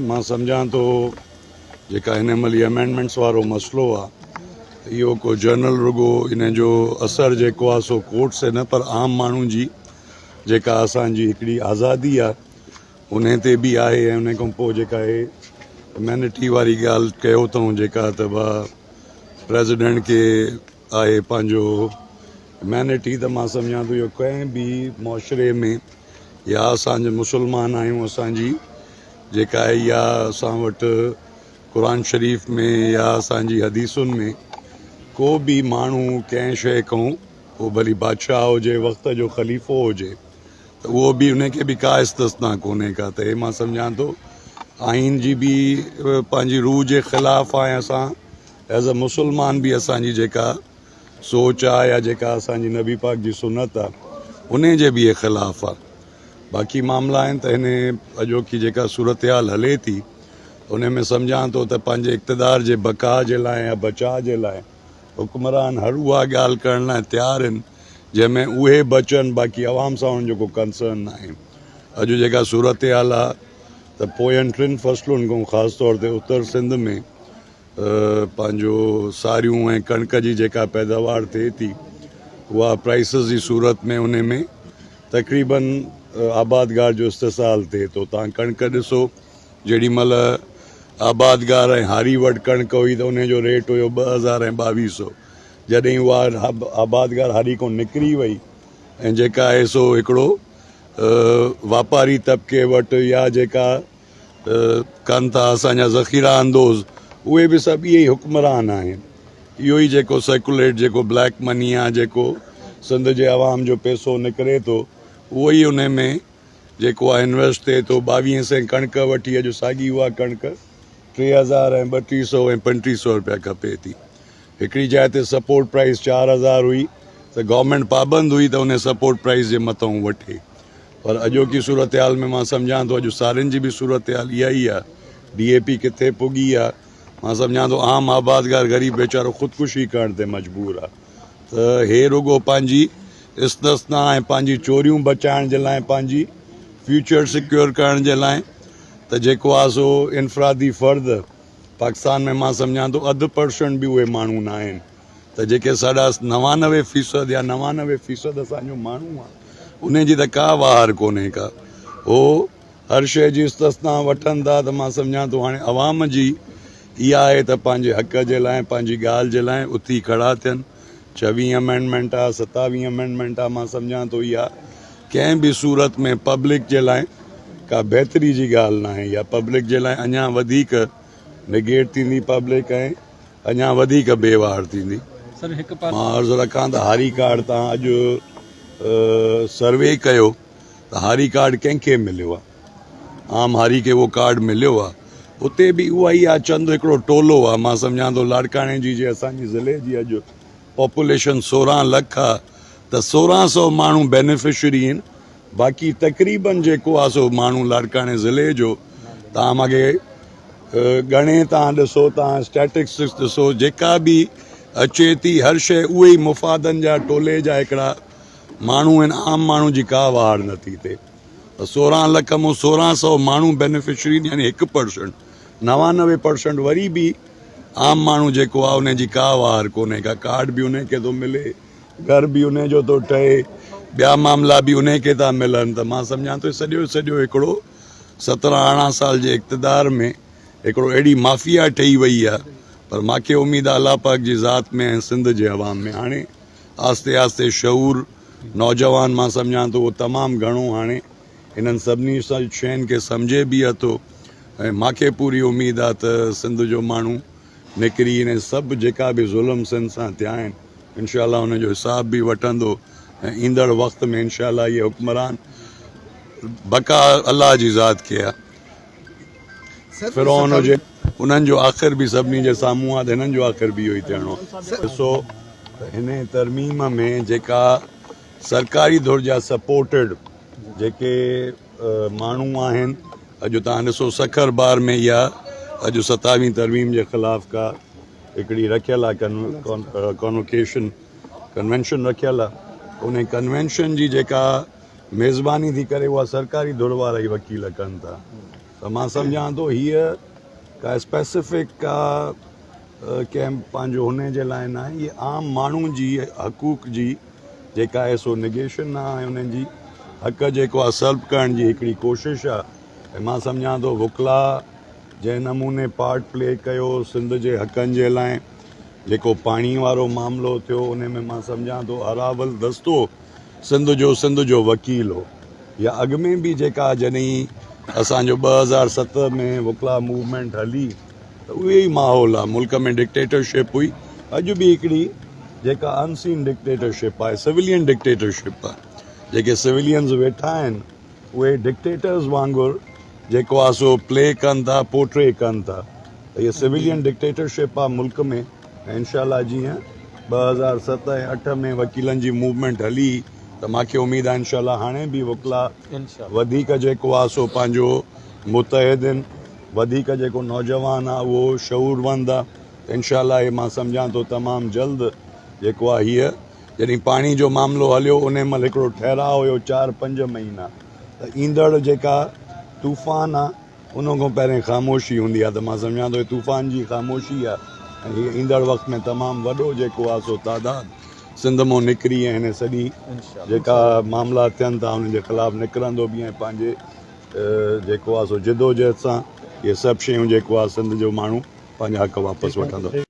मां सम्झां थो जेका हिन महिल अमेंडमेंट्स वारो मसइलो आहे इहो को जनरल रुगो इन जो असरु जेको आहे सो कोर्ट से न पर आम माण्हुनि जी जेका असांजी हिकिड़ी आज़ादी आहे उन ते बि आहे ऐं उन खां पोइ जेका आहे ह्यूमैनिटी वारी ॻाल्हि कयो अथऊं जेका त प्रेसिडेंट खे आहे पंहिंजो ह्यूमैनिटी त मां सम्झां थो इहो कंहिं बि मुआशरे में या असांजे मुस्लमान आहियूं असांजी जेका आहे या असां वटि क़ुर शरीफ़ में या असांजी हदीसुनि में को बि माण्हू कंहिं शइ खां उहो भली बादशाह हुजे वक़्त जो ख़लीफ़ो हुजे त उहो बि उनखे बि का इस्तिस्ना कोन्हे का त हे मां सम्झां थो आइन जी बि पंहिंजी रूह जे ख़िलाफ़ु आहे असां एज़ अ मुस्लमान बि असांजी जेका सोच आहे या जेका असांजी नबी पाक जी सुनत आहे उन जे बि ख़िलाफ़ु आहे बाक़ी मामला आहिनि त हिन अॼोकी जेका सूरत हाल हले थी उन में सम्झां थो त पंहिंजे इक़्तिदार जे बका जे लाइ या बचाव जे लाइ हुक्मरान हर उहा ॻाल्हि करण लाइ तयारु आहिनि जंहिंमें उहे बचनि बाक़ी आवाम सां उन्हनि जो को कंसर्न न आहे अॼु जेका सूरत हाल आहे त पोयनि 3 फ़सलुनि खां ख़ासि तौर ते उत्तर सिंध में पंहिंजो सारियूं ऐं कणिक जी जेका पैदावार थिए थी उहा प्राइसिस जी सूरत में उन में तक़रीबन आबादगार जो इस्तेसाल थिए थो तव्हां कणिक ॾिसो जेॾी महिल आबादगार ऐं हारी वटि कणिक हुई त उनजो रेट हुयो 2000 ऐं 2200 जॾहिं उहा आबादगार हारी खां निकिरी वई ऐं जेका आहे सो हिकिड़ो वापारी तबिके वटि या जेका कनि था असांजा ज़ख़ीरा अंदोज़ उहे बि सभु इहे ई हुक्मरान आहिनि इहो ई जेको सर्कुलेट जेको ब्लैक मनी आहे जेको सिंध जे आवाम जो पैसो निकिरे थो उहो ई उन में जेको आहे इन्वेस्ट थिए थो 2200 कणिक वठी अॼु साॻी उहा कणिक 3000 ऐं 3200 ऐं 3500 रुपया खपे थी हिकिड़ी जाइ ते सपोर्ट प्राइस 4000 हुई त गवर्नमेंट पाबंद हुई त उन सपोर्ट प्राइस जे मथां वठे पर अॼोकी सूरत हाल में मां सम्झां थो अॼु सारियुनि जी बि सूरत हाल इहा ई आहे DAP किथे पुॻी आहे मां सम्झां थो आम आबादगार ग़रीब वेचारो ख़ुदकुशी करण ते मजबूर आहे त हे रुगो पंहिंजी इस्तिस्ना ऐं पंहिंजी चोरियूं बचाइण जे लाइ पंहिंजी फ्यूचर सिक्योर करण जे लाइ त जेको आहे सो इनफरादी फ़र्द पाकिस्तान में मां सम्झां थो 0.5% बि उहे माण्हू न आहिनि त जेके साढा 99% या 99% असांजो माण्हू आहे उन जी त का वार कोन्हे का हो हर शइ जी इस्तिस्ना वठनि था त मां सम्झां थो हाणे अवाम जी इहा आहे त पंहिंजे हक़ जे लाइ पंहिंजी ॻाल्हि जे लाइ उथी खड़ा थियनि 26 अमेंडमेंट आहे 27 अमेंडमेंट आहे मां सम्झां थो इहा कंहिं बि सूरत में पब्लिक जे लाइ का बहितरी जी ॻाल्हि न आहे या पब्लिक जे लाइ अञा वधीक निगेट थींदी पब्लिक ऐं अञा वधीक बेवार थींदी मां अर्ज़ु रखां त हारी कार्ड तव्हां अॼु सर्वे कयो त हारी कार्ड कंहिंखे मिलियो आहे आम हारी खे उहो कार्ड मिलियो आहे उते बि उहा ई आहे चंद हिकिड़ो टोलो आहे मां सम्झां थो लाड़काणे जी जे असांजी ज़िले जी अॼु पॉपुलेशन 16 लख आहे त 1600 माण्हू बेनिफिशरी आहिनि बाक़ी तक़रीबन जेको आहे सो माण्हू लाड़काणे ज़िले जो तव्हां मूंखे ॻणे तव्हां ॾिसो तव्हां स्टैटिस्टिक्स ॾिसो जेका बि अचे थी हर शइ उहे ई मुफ़ादनि जा टोले जा हिकिड़ा माण्हू आहिनि आम माण्हू जी का वार नथी थिए त 16 लख मां 1600 माण्हू बेनिफिशरी यानी 1% 99% वरी बि आम माण्हू जेको आहे उन जी का वार कोन्हे का कार्ड बि उन खे थो मिले घर बि उन जो थो ठहे ॿिया मामला बि उन खे था मिलनि त मां सम्झां थो सॼो हिकिड़ो 17-18 साल जे इक़्तिदार में हिकिड़ो अहिड़ी माफ़िया ठही वई आहे पर मूंखे उमेदु आहे अल्लाह पाक जी ज़ात में ऐं सिंध जे अवाम में हाणे आस्ते आस्ते शऊर नौजवान मां सम्झां थो उहो तमामु घणो हाणे इन्हनि सभिनी शयुनि खे सम्झे बि थो ऐं मूंखे पूरी उमेदु आहे त सिंध जो माण्हू निकिरी इन सभु जेका बि ज़ुल्म सिंध सां थिया आहिनि इनशाला हुनजो हिसाब बि वठंदो ऐं ईंदड़ वक़्त में इनशाला इहे हुक्मरान बका अल्लाह जी ज़ात खे आहे फिरौन हुजे उन्हनि जो आख़िर बि सभिनी जे साम्हूं आहे त हिननि जो आख़िर बि इहो ई थियणो ॾिसो हिन तरमीम में जेका सरकारी धुर जा सपोर्टेड जेके माण्हू आहिनि अॼु तव्हां ॾिसो सखर बार में इहा अॼु 27वीं तरमीम जे ख़िलाफ़ का हिकिड़ी रखियल आहे कॉन्वोकेशन कन्वेंशन रखियल आहे उन कन्वेंशन जी जेका मेज़बानी थी करे उहा सरकारी धुर वारा ई वकील कनि था त मां सम्झां थो हीअ का स्पेसिफिक का कंहिं पंहिंजो हुन जे लाइ न आहे, इहे आम माण्हू जी हक़ूक़ जी जेका आहे सो निगेशन न आहे, उन्हनि जी हक़ जेको आहे सल्ब करण जी हिकिड़ी कोशिशि आहे। ऐं मां सम्झां थो वुकला जंहिं नमूने पार्ट प्ले कयो सिंध जे हक़नि जे लाइ, जेको पाणी वारो मामिलो थियो उन में मां सम्झां थो अरावल दस्तो सिंध जो वकील हो, या अॻु में बि जेका जॾहिं असांजो 2007 में वुकला मूवमेंट हली त उहे ई माहौल आहे, मुल्क में डिक्टेटरशिप हुई। अॼु बि हिकिड़ी जेका अनसीन डिक्टेटरशिप आहे, सिविलियन डिक्टेटरशिप आहे, जेके सिविलियन्स वेठा आहिनि उहे डिक्टेटर्स वांगुरु जेको आहे सो प्ले कनि था, पोर्ट्रे कनि था। त इहा सिविलियन डिक्टेटरशिप आहे मुल्क में। ऐं इनशाला जीअं 2007 ऐं 8 में वकीलनि जी मूवमेंट हली त मूंखे उमेदु आहे इनशाला हाणे बि वुकला वधीक जेको आहे सो पंहिंजो मुतहिदिन, वधीक जेको नौजवान आहे उहो शऊरवंद आहे। इनशाला इहे मां सम्झां थो तमामु जल्द जेको आहे हीअ जॾहिं पाणी जो मामिलो हलियो उन महिल हिकिड़ो ठहराउ हुयो 4-5 महीना, त ईंदड़ जेका तूफ़ान आहे उन खां पहिरें ख़ामोशी हूंदी आहे। त मां सम्झां थो तूफ़ान जी ख़ामोशी आहे ऐं हीअ ईंदड़ वक़्त में तमामु वॾो जेको आहे सो तादाद सिंध मां निकिरी ऐं हिन सॼी जेका मामला थियनि था उन्हनि जे ख़िलाफ़ु निकिरंदो बि, ऐं पंहिंजे जेको आहे सो जिदोजहद सां इहे सभु शयूं जेको आहे सिंध जो माण्हू पंहिंजा हक़ वापसि वठंदो।